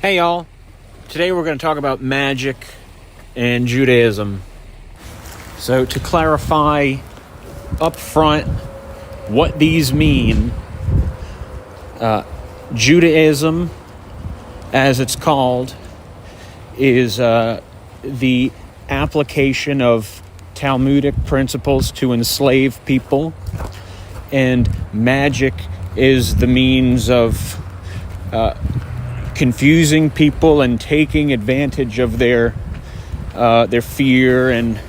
Hey y'all, today we're going to talk about magic and Judaism. So to clarify up front what these mean, Judaism, as it's called, is the application of Talmudic principles to enslave people, and magic is the means of confusing people and taking advantage of their fear and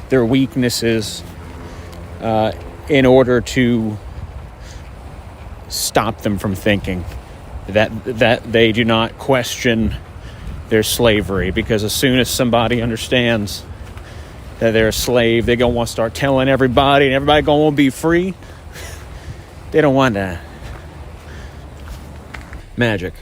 their weaknesses in order to stop them from thinking that they do not question their slavery. Because as soon as somebody understands that they're a slave, they're going to want to start telling everybody, and everybody going to want to be free. They don't want that. Magic.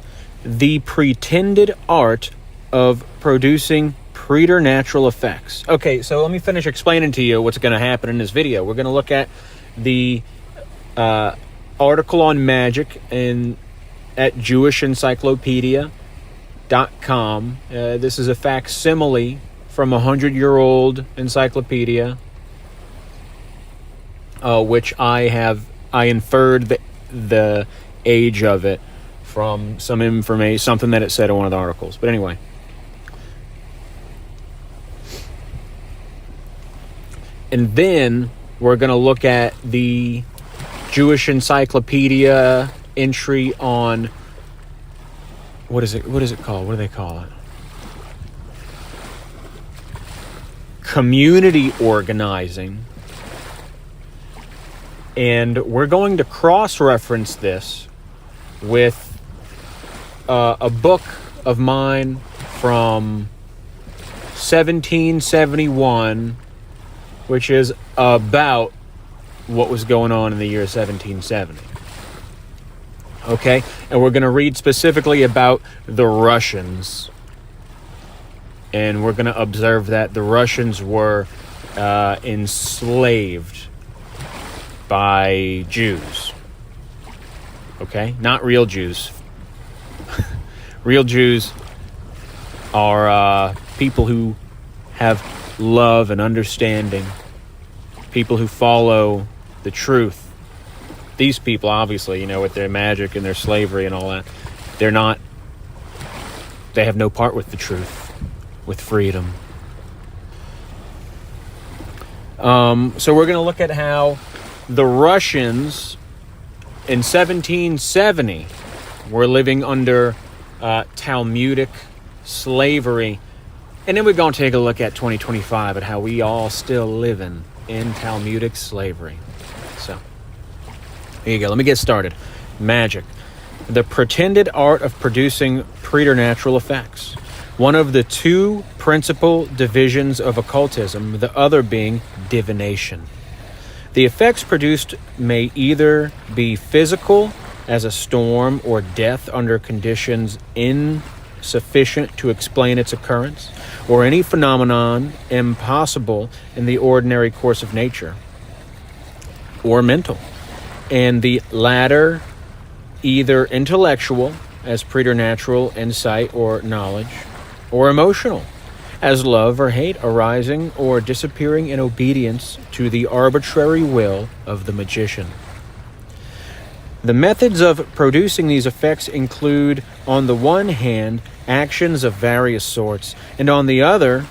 The pretended art of producing preternatural effects. Okay, so let me finish explaining to you what's going to happen in this video. We're going to look at the article on magic at JewishEncyclopedia.com. This is a facsimile from a 100-year-old encyclopedia, which I inferred the age of it from some information, something that it said in one of the articles. But anyway. And then we're going to look at the Jewish Encyclopedia entry on, what is it called? What do they call it? Community organizing. And we're going to cross-reference this with a book of mine from 1771, which is about what was going on in the year 1770. Okay? And we're going to read specifically about the Russians. And we're going to observe that the Russians were enslaved by Jews. Okay? Not real Jews. Real Jews are people who have love and understanding. People who follow the truth. These people, obviously, with their magic and their slavery and all that, they have no part with the truth, with freedom. So we're going to look at how the Russians in 1770 were living under Talmudic slavery. And then we're going to take a look at 2025 at how we all still living in Talmudic slavery. So, here you go. Let me get started. Magic. The pretended art of producing preternatural effects. One of the two principal divisions of occultism, the other being divination. The effects produced may either be physical, as a storm or death under conditions insufficient to explain its occurrence, or any phenomenon impossible in the ordinary course of nature, or mental, and the latter either intellectual, as preternatural insight or knowledge, or emotional, as love or hate arising or disappearing in obedience to the arbitrary will of the magician. The methods of producing these effects include, on the one hand, actions of various sorts, and on the other,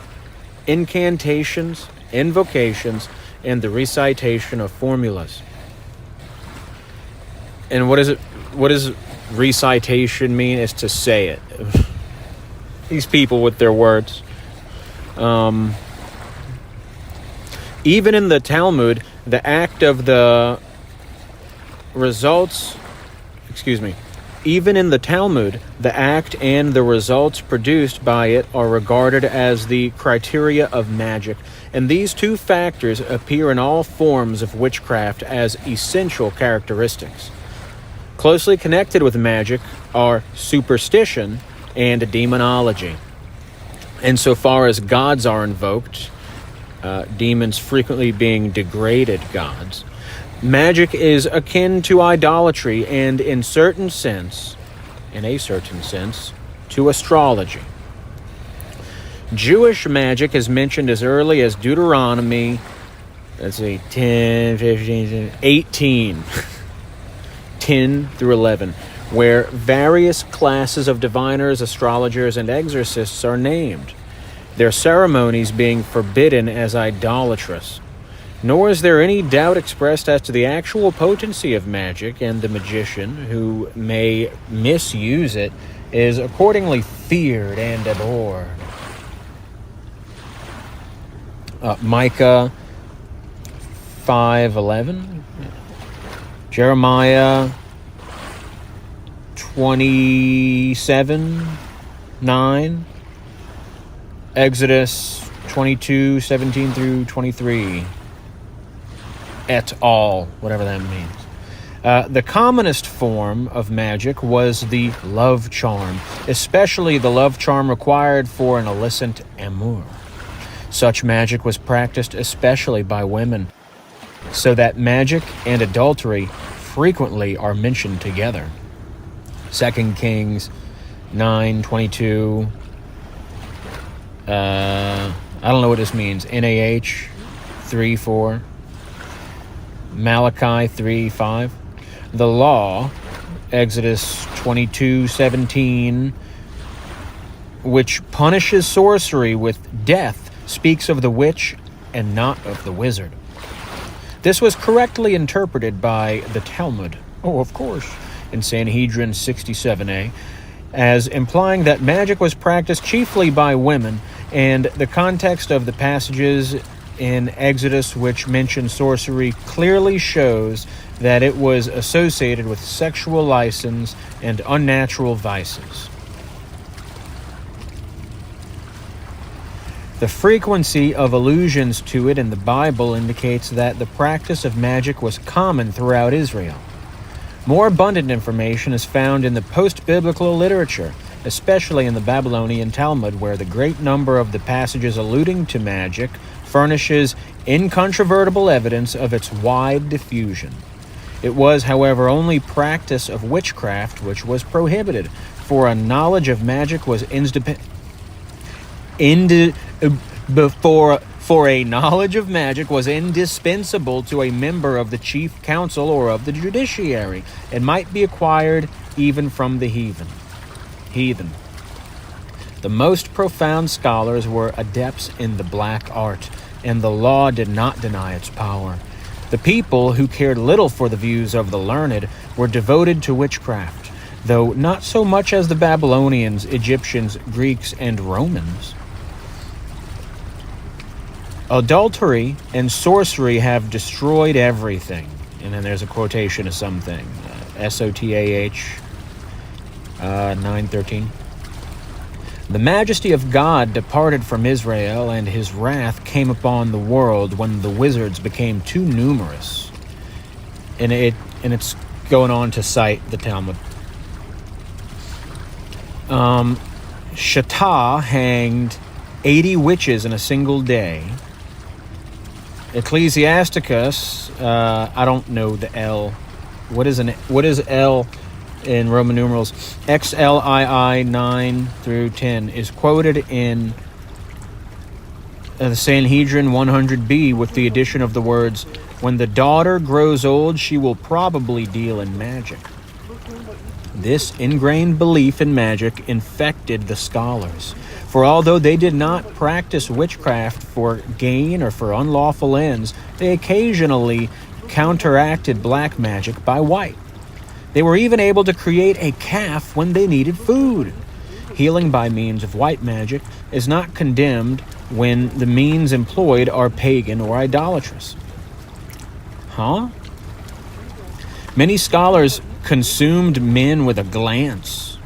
incantations, invocations, and the recitation of formulas. And what does recitation mean? Is to say it. These people with their words. Even in the Talmud, the act of the results, even in the Talmud, the act and the results produced by it are regarded as the criteria of magic, and these two factors appear in all forms of witchcraft as essential characteristics. Closely connected with magic are superstition and demonology. Insofar as gods are invoked, demons frequently being degraded gods, magic is akin to idolatry, and in a certain sense, to astrology. Jewish magic is mentioned as early as Deuteronomy, 10, 15, 18, 10 through 11, where various classes of diviners, astrologers, and exorcists are named, their ceremonies being forbidden as idolatrous. Nor is there any doubt expressed as to the actual potency of magic, and the magician who may misuse it is accordingly feared and abhorred. Micah 5:11, Jeremiah 27:9, Exodus 22:17 through 23, et al., whatever that means. The commonest form of magic was the love charm, especially the love charm required for an illicit amour. Such magic was practiced especially by women, so that magic and adultery frequently are mentioned together. 2 Kings 9:22. I don't know what this means. NAH 3:4. Malachi 3:5. The law, Exodus 22:17, which punishes sorcery with death, speaks of the witch and not of the wizard. This was correctly interpreted by the Talmud, of course, in Sanhedrin 67a, as implying that magic was practiced chiefly by women, and the context of the passages in Exodus which mention sorcery clearly shows that it was associated with sexual license and unnatural vices. The frequency of allusions to it in the Bible indicates that the practice of magic was common throughout Israel. More abundant information is found in the post-biblical literature, especially in the Babylonian Talmud, where the great number of the passages alluding to magic furnishes incontrovertible evidence of its wide diffusion. It was, however, only practice of witchcraft which was prohibited, for a knowledge of magic was a knowledge of magic was indispensable to a member of the chief council or of the judiciary, and might be acquired even from the heathen. The most profound scholars were adepts in the black art, and the law did not deny its power. The people, who cared little for the views of the learned, were devoted to witchcraft, though not so much as the Babylonians, Egyptians, Greeks, and Romans. Adultery and sorcery have destroyed everything. And then there's a quotation of something. Sotah 9:13. The majesty of God departed from Israel, and his wrath came upon the world when the wizards became too numerous. And it's going on to cite the Talmud. Shattah hanged 80 witches in a single day. Ecclesiasticus, I don't know the L. What is L in Roman numerals? XLII 9 through 10 is quoted in the Sanhedrin 100b with the addition of the words, "When the daughter grows old, she will probably deal in magic." This ingrained belief in magic infected the scholars. For although they did not practice witchcraft for gain or for unlawful ends, they occasionally counteracted black magic by white. They were even able to create a calf when they needed food. Healing by means of white magic is not condemned when the means employed are pagan or idolatrous. Many scholars consumed men with a glance,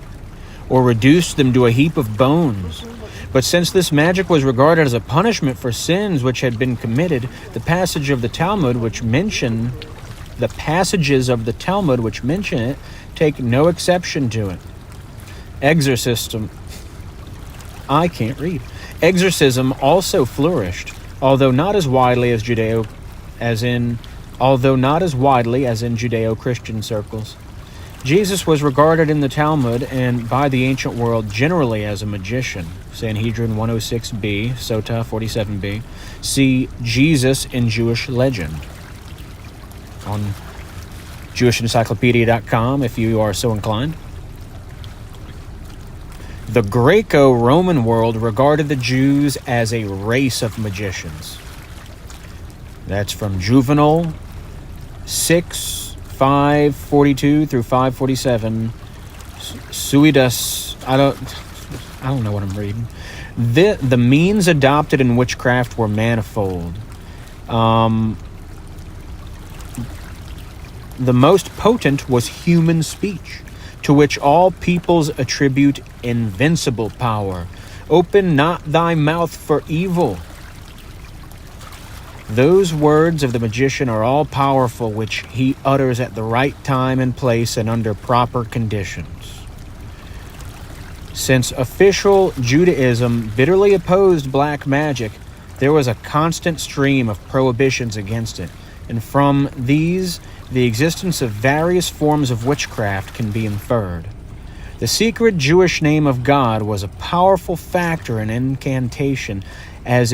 or reduced them to a heap of bones. But since this magic was regarded as a punishment for sins which had been committed, the passages of the Talmud which mention it take no exception to it. Exorcism also flourished, although not as widely as in Judeo-Christian circles. Jesus was regarded in the Talmud and by the ancient world generally as a magician. Sanhedrin 106b, Sotah 47b. See Jesus in Jewish legend on JewishEncyclopedia.com if you are so inclined. The Greco-Roman world regarded the Jews as a race of magicians. That's from Juvenal 6, 542 through 547. Suidas, I don't know what I'm reading. The means adopted in witchcraft were manifold. The most potent was human speech, to which all peoples attribute invincible power. Open not thy mouth for evil. Those words of the magician are all powerful, which he utters at the right time and place and under proper conditions. Since official Judaism bitterly opposed black magic, there was a constant stream of prohibitions against it, and from these, the existence of various forms of witchcraft can be inferred. The secret Jewish name of God was a powerful factor in incantation, as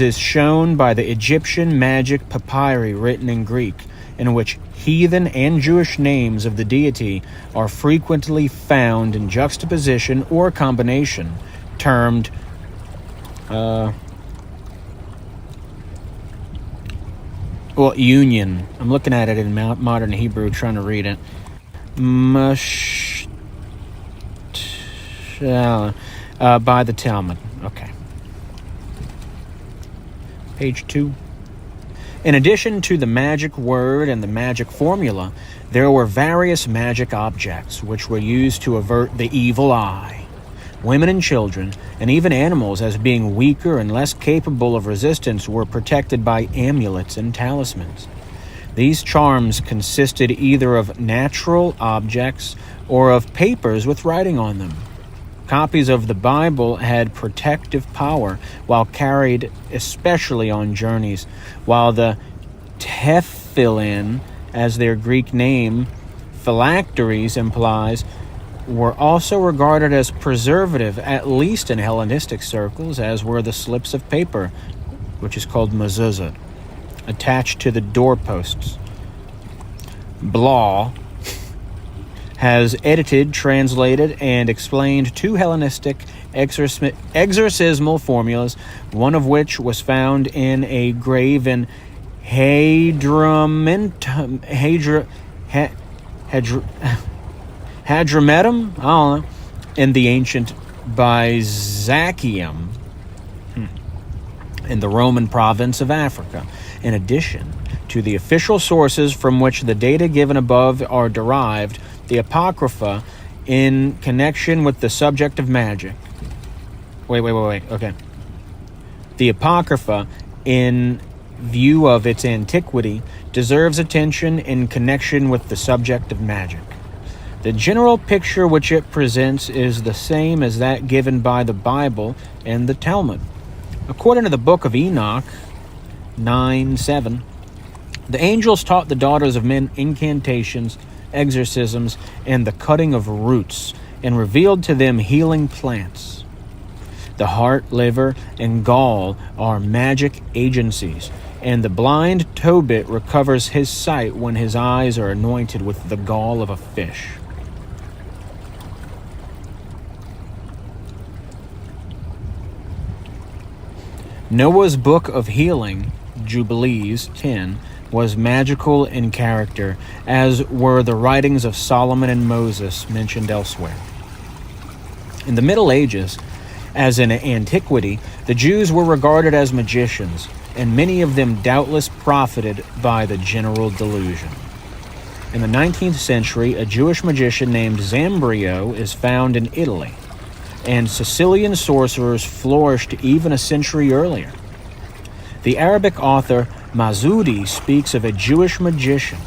is shown by the Egyptian magic papyri written in Greek, in which heathen and Jewish names of the deity are frequently found in juxtaposition or combination, termed union. I'm looking at it in modern Hebrew, trying to read it. By the Talmud. Okay. Page 2. In addition to the magic word and the magic formula, there were various magic objects which were used to avert the evil eye. Women and children, and even animals as being weaker and less capable of resistance, were protected by amulets and talismans. These charms consisted either of natural objects or of papers with writing on them. Copies of the Bible had protective power while carried especially on journeys, while the Tefillin, as their Greek name, phylacteries implies, were also regarded as preservative, at least in Hellenistic circles, as were the slips of paper, which is called mezuzah, attached to the doorposts. Blah has edited, translated, and explained two Hellenistic exorcismal formulas, one of which was found in a grave in Hadrammetum, I don't know, in the ancient Byzantium, in the Roman province of Africa. In addition to the official sources from which the data given above are derived, the Apocrypha in connection with the subject of magic. Okay. The Apocrypha, in view of its antiquity, deserves attention in connection with the subject of magic. The general picture which it presents is the same as that given by the Bible and the Talmud. According to the book of Enoch 9:7, the angels taught the daughters of men incantations, exorcisms, and the cutting of roots, and revealed to them healing plants. The heart, liver, and gall are magic agencies, and the blind Tobit recovers his sight when his eyes are anointed with the gall of a fish. Noah's Book of Healing, Jubilees 10, was magical in character, as were the writings of Solomon and Moses mentioned elsewhere. In the Middle Ages, as in antiquity, the Jews were regarded as magicians, and many of them doubtless profited by the general delusion. In the 19th century, a Jewish magician named Zambrio is found in Italy, and Sicilian sorcerers flourished even a century earlier. The Arabic author Mazudi speaks of a Jewish magician.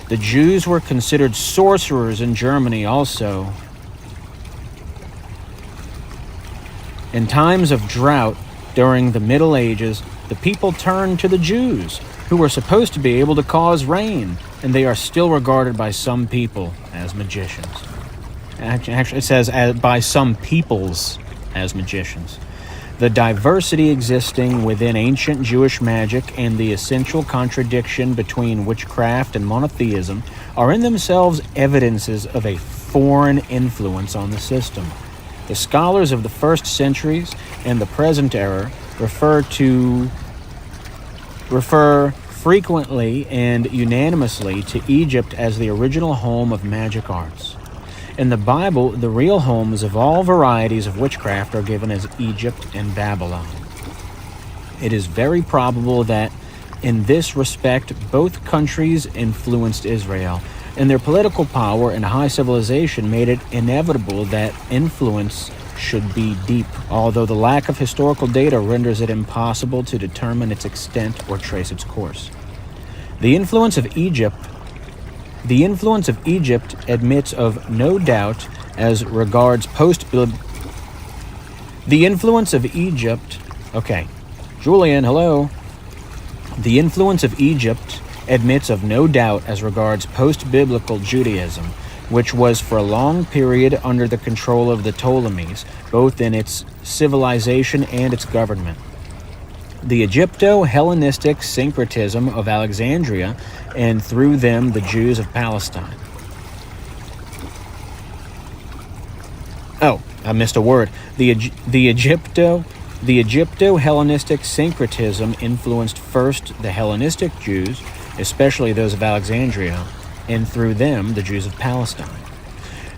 The Jews were considered sorcerers in Germany also. In times of drought during the Middle Ages, the people turned to the Jews, who were supposed to be able to cause rain, and they are still regarded by some people as magicians. Actually, it says by some peoples as magicians. The diversity existing within ancient Jewish magic and the essential contradiction between witchcraft and monotheism are in themselves evidences of a foreign influence on the system. The scholars of the first centuries and the present era refer frequently and unanimously to Egypt as the original home of magic arts. In the Bible, the real homes of all varieties of witchcraft are given as Egypt and Babylon. It is very probable that, in this respect, both countries influenced Israel, and their political power and high civilization made it inevitable that influence should be deep, although the lack of historical data renders it impossible to determine its extent or trace its course. The influence of Egypt admits of no doubt as regards Julian, hello. The influence of Egypt admits of no doubt as regards post-biblical Judaism, which was for a long period under the control of the Ptolemies, both in its civilization and its government. The Egypto-Hellenistic syncretism of Alexandria, and through them the Jews of Palestine. Oh, I missed a word. The Egypto-Hellenistic syncretism influenced first the Hellenistic Jews, especially those of Alexandria, and through them the Jews of Palestine.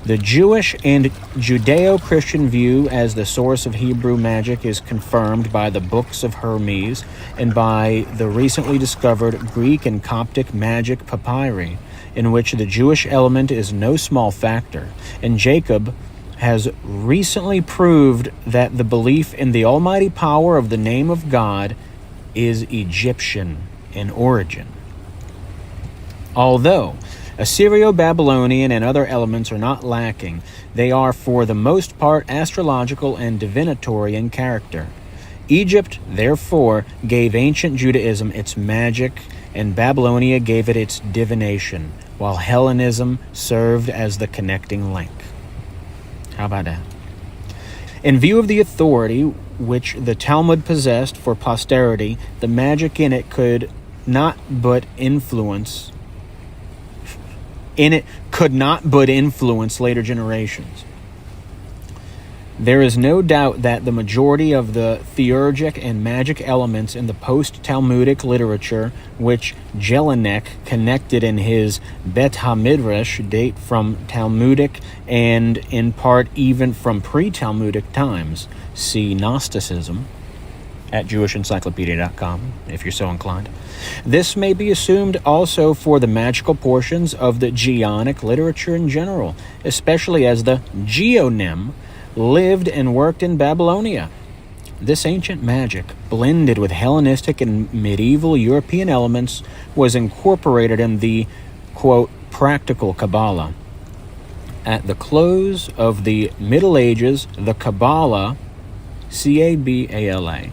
The Jewish and Judeo-Christian view as the source of Hebrew magic is confirmed by the books of Hermes and by the recently discovered Greek and Coptic magic papyri, in which the Jewish element is no small factor, and Jacob has recently proved that the belief in the almighty power of the name of God is Egyptian in origin. Although Assyrio-Babylonian and other elements are not lacking, they are for the most part astrological and divinatory in character. Egypt, therefore, gave ancient Judaism its magic, and Babylonia gave it its divination, while Hellenism served as the connecting link. How about that? In view of the authority which the Talmud possessed for posterity, the magic in it could not but influence later generations. There is no doubt that the majority of the theurgic and magic elements in the post-Talmudic literature, which Jelinek connected in his Bet HaMidrash, date from Talmudic and in part even from pre-Talmudic times. See Gnosticism at JewishEncyclopedia.com, if you're so inclined. This may be assumed also for the magical portions of the Geonic literature in general, especially as the Geonim lived and worked in Babylonia. This ancient magic, blended with Hellenistic and medieval European elements, was incorporated in the, quote, practical Kabbalah. At the close of the Middle Ages, the Kabbalah, C-A-B-A-L-A,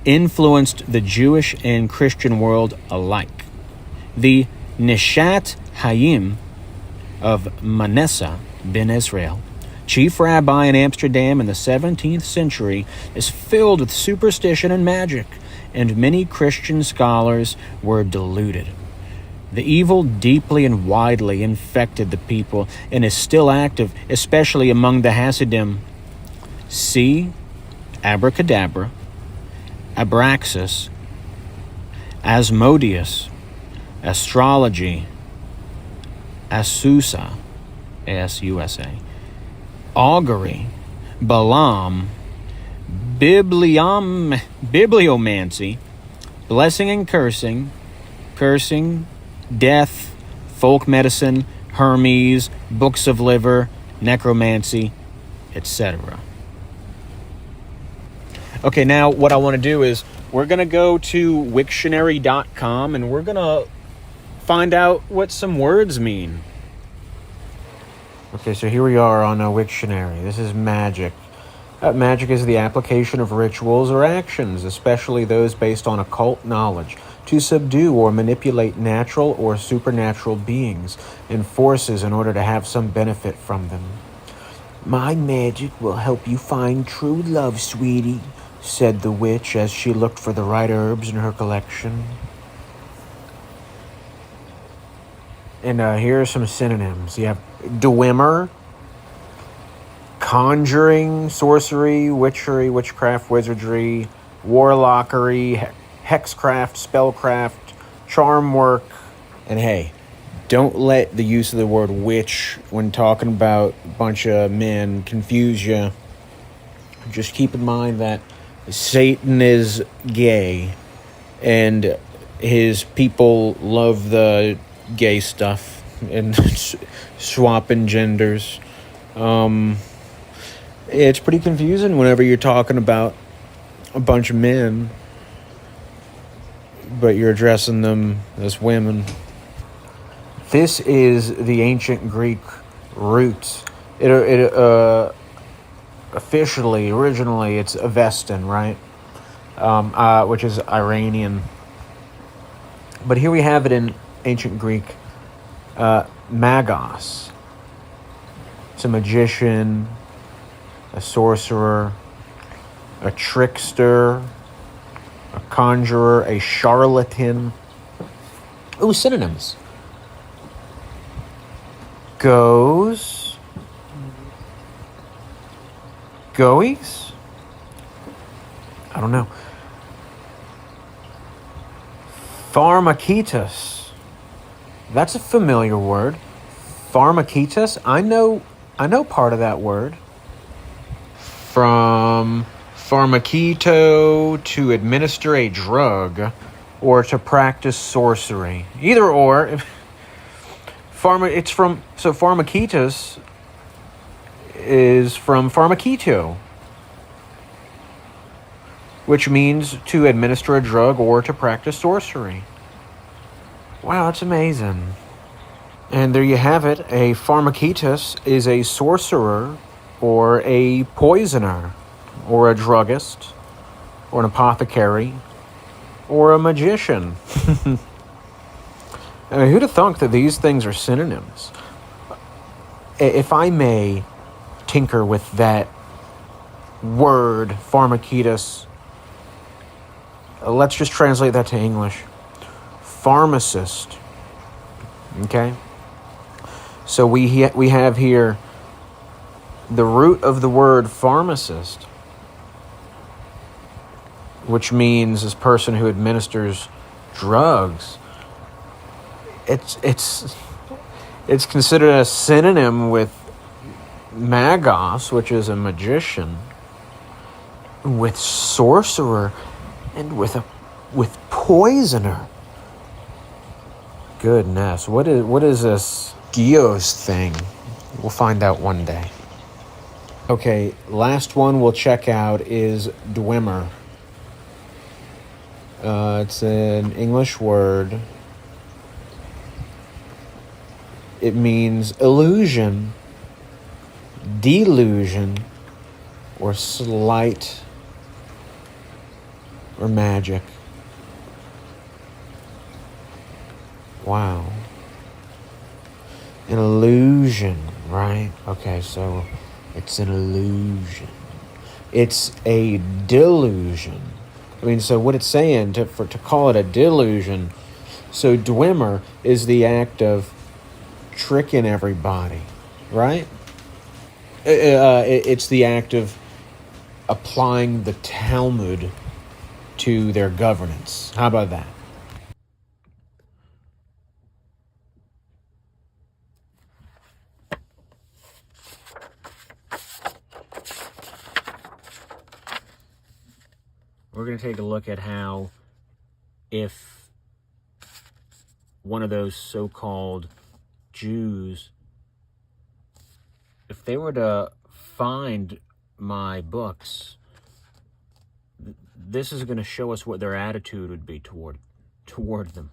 influenced the Jewish and Christian world alike. The Nishat Hayim of Manasseh ben Israel, chief rabbi in Amsterdam in the 17th century, is filled with superstition and magic, and many Christian scholars were deluded. The evil deeply and widely infected the people and is still active, especially among the Hasidim. See Abracadabra, Abraxas, Asmodeus, astrology, Asusa, A-S-U-S-A, augury, Balaam, bibliomancy, blessing and cursing, death, folk medicine, Hermes, books of liver, necromancy, etc. Okay, now what I want to do is we're going to go to Wiktionary.com and we're going to find out what some words mean. Okay, so here we are on a Wiktionary. This is magic. Magic is the application of rituals or actions, especially those based on occult knowledge, to subdue or manipulate natural or supernatural beings and forces in order to have some benefit from them. My magic will help you find true love, sweetie, said the witch as she looked for the right herbs in her collection. And here are some synonyms. You have dwemer, conjuring, sorcery, witchery, witchcraft, wizardry, warlockery, hexcraft, spellcraft, charm work. And hey, don't let the use of the word witch when talking about a bunch of men confuse you. Just keep in mind that Satan is gay, and his people love the gay stuff and swapping genders. It's pretty confusing whenever you're talking about a bunch of men, but you're addressing them as women. This is the ancient Greek roots. Originally, it's Avestan, right? Which is Iranian. But here we have it in ancient Greek, magos. It's a magician, a sorcerer, a trickster, a conjurer, a charlatan. Ooh, synonyms. Goes. Goes? I don't know. Pharmaketus. That's a familiar word. Pharmaketus. I know part of that word. From pharmaketo, to administer a drug, or to practice sorcery. Either or. Pharmaketus is from pharmaketo, which means to administer a drug or to practice sorcery. Wow, that's amazing. And there you have it. A pharmaketus is a sorcerer or a poisoner or a druggist or an apothecary or a magician. I mean, who'd have thunk that these things are synonyms? If I may tinker with that word, pharmaketus, let's just translate that to English. Pharmacist. Okay? So we have here the root of the word pharmacist, which means this person who administers drugs. It's considered a synonym with magos, which is a magician, with sorcerer, and with poisoner. Goodness, what is this Gios thing? We'll find out one day. Okay, last one we'll check out is dwemer. It's an English word. It means illusion, delusion, or sleight, or magic. Wow. An illusion, right? Okay, so it's an illusion. It's a delusion. I mean, so what it's saying, to call it a delusion, so dwemer is the act of tricking everybody, right? It's the act of applying the Talmud to their governance. How about that? We're going to take a look at how, if one of those so-called Jews, if they were to find my books, this is going to show us what their attitude would be toward them.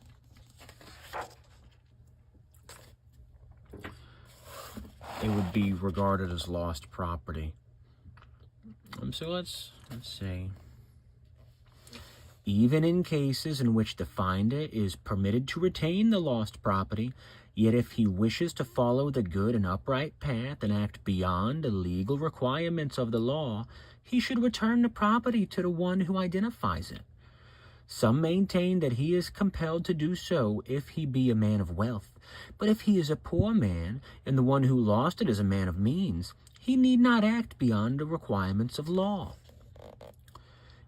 It would be regarded as lost property. So let's see. Even in cases in which the finder is permitted to retain the lost property, yet if he wishes to follow the good and upright path and act beyond the legal requirements of the law, he should return the property to the one who identifies it. Some maintain that he is compelled to do so if he be a man of wealth, but if he is a poor man and the one who lost it is a man of means, he need not act beyond the requirements of law.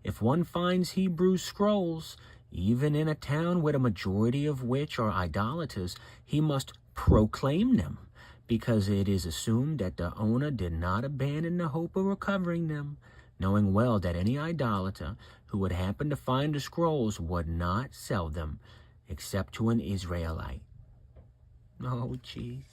If one finds Hebrew scrolls, even in a town where the majority of which are idolaters, he must proclaim them, because it is assumed that the owner did not abandon the hope of recovering them, knowing well that any idolater who would happen to find the scrolls would not sell them, except to an Israelite. Oh, jeez.